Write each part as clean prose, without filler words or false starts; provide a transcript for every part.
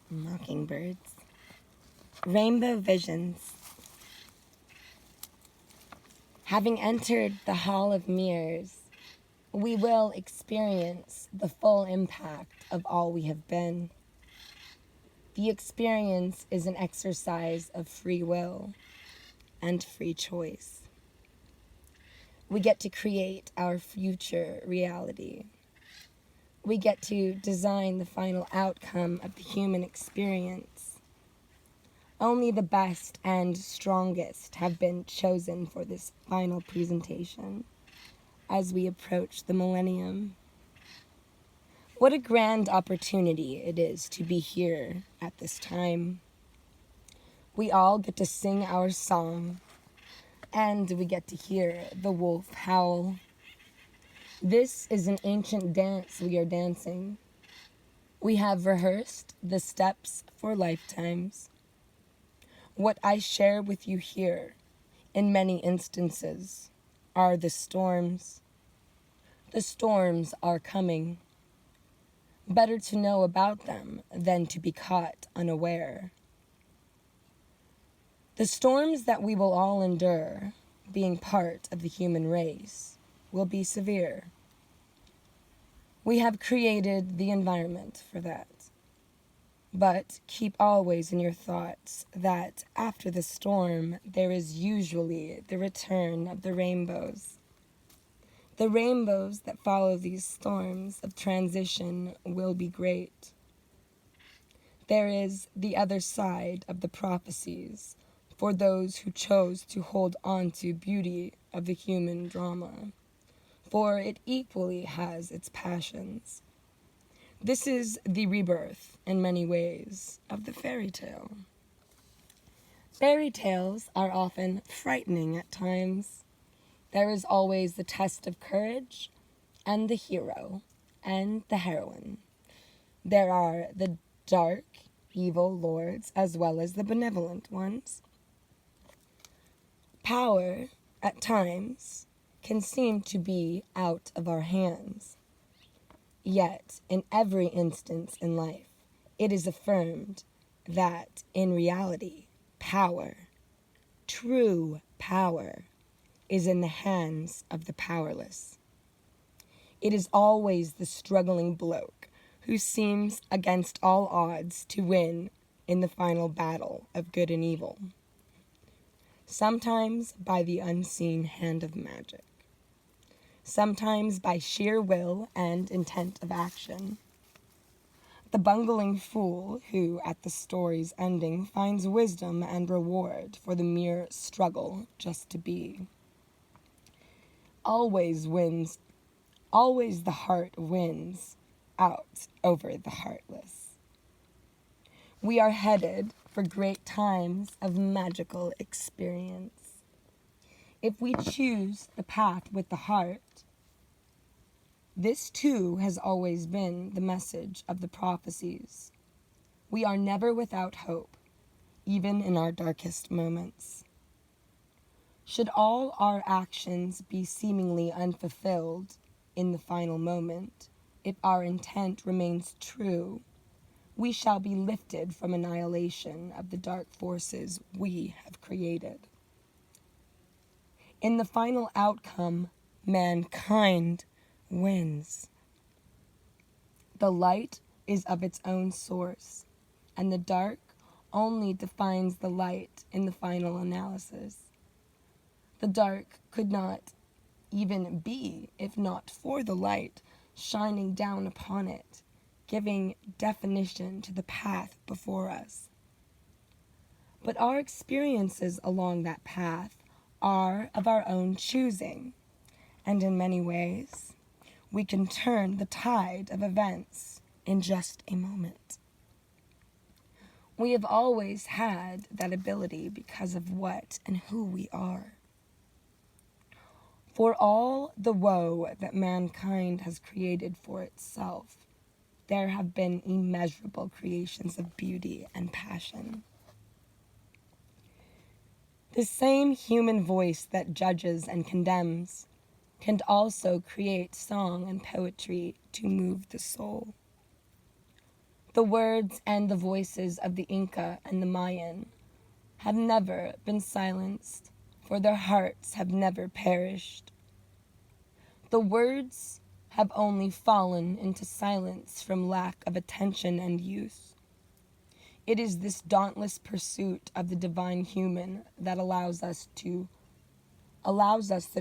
Mockingbirds. Rainbow visions. Having entered the Hall of Mirrors, we will experience the full impact of all we have been. The experience is an exercise of free will and free choice. We get to create our future reality. We get to design the final outcome of the human experience. Only the best and strongest have been chosen for this final presentation as we approach the millennium. What a grand opportunity it is to be here at this time. We all get to sing our song, and we get to hear the wolf howl. This is an ancient dance we are dancing. We have rehearsed the steps for lifetimes. What I share with you here, in many instances, are the storms. The storms are coming. Better to know about them than to be caught unaware. The storms that we will all endure, being part of the human race, will be severe. We have created the environment for that. But keep always in your thoughts that after the storm, there is usually the return of the rainbows. The rainbows that follow these storms of transition will be great. There is the other side of the prophecies for those who chose to hold on to beauty of the human drama, for it equally has its passions. This is the rebirth, in many ways, of the fairy tale. Fairy tales are often frightening at times. There is always the test of courage, and the hero, and the heroine. There are the dark, evil lords, as well as the benevolent ones. Power, at times, can seem to be out of our hands. Yet, in every instance in life, it is affirmed that, in reality, power, true power, is in the hands of the powerless. It is always the struggling bloke who seems against all odds to win in the final battle of good and evil, sometimes by the unseen hand of magic, sometimes by sheer will and intent of action. The bungling fool who, at the story's ending, finds wisdom and reward for the mere struggle just to be. Always the heart wins out over the heartless. We are headed for great times of magical experience. If we choose the path with the heart, this too has always been the message of the prophecies. We are never without hope, even in our darkest moments. Should all our actions be seemingly unfulfilled in the final moment, if our intent remains true, we shall be lifted from annihilation of the dark forces we have created. In the final outcome, mankind wins. The light is of its own source, and the dark only defines the light in the final analysis. The dark could not even be if not for the light shining down upon it, giving definition to the path before us. But our experiences along that path are of our own choosing, and in many ways, we can turn the tide of events in just a moment. We have always had that ability because of what and who we are. For all the woe that mankind has created for itself, there have been immeasurable creations of beauty and passion. The same human voice that judges and condemns can also create song and poetry to move the soul. The words and the voices of the Inca and the Mayan have never been silenced, for their hearts have never perished. The words have only fallen into silence from lack of attention and use. It is this dauntless pursuit of the divine human that allows us the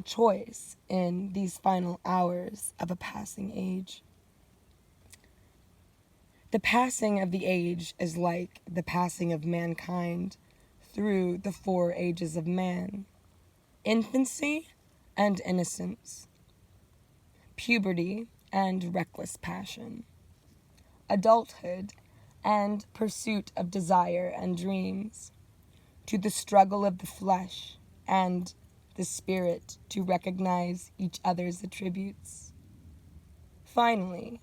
choice in these final hours of a passing age. The passing of the age is like the passing of mankind through the 4 ages of man: infancy and innocence, puberty and reckless passion, adulthood and pursuit of desire and dreams, to the struggle of the flesh and the spirit to recognize each other's attributes. Finally,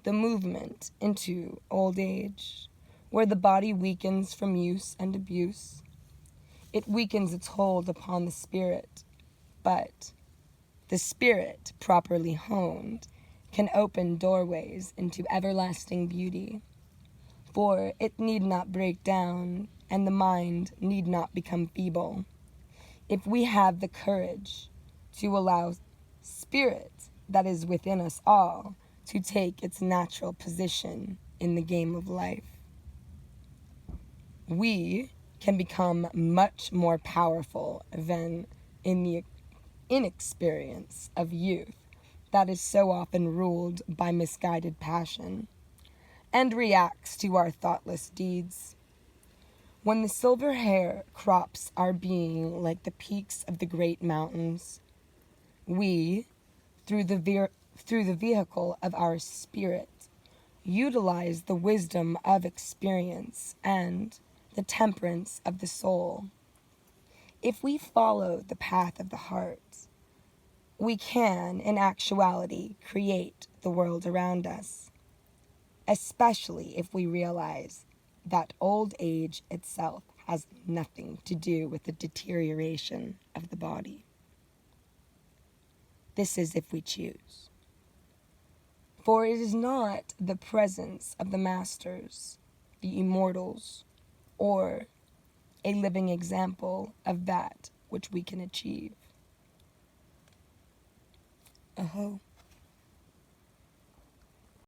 the movement into old age, where the body weakens from use and abuse. It weakens its hold upon the spirit, but the spirit, properly honed, can open doorways into everlasting beauty, for it need not break down, and the mind need not become feeble, if we have the courage to allow spirit that is within us all to take its natural position in the game of life. We can become much more powerful than in the inexperience of youth that is so often ruled by misguided passion and reacts to our thoughtless deeds. When the silver hair crops our being like the peaks of the great mountains, we, through the vehicle of our spirit, utilize the wisdom of experience and the temperance of the soul. If we follow the path of the heart, we can, in actuality, create the world around us, especially if we realize that old age itself has nothing to do with the deterioration of the body. This is if we choose. For it is not the presence of the masters, the immortals, or a living example of that which we can achieve. Aho.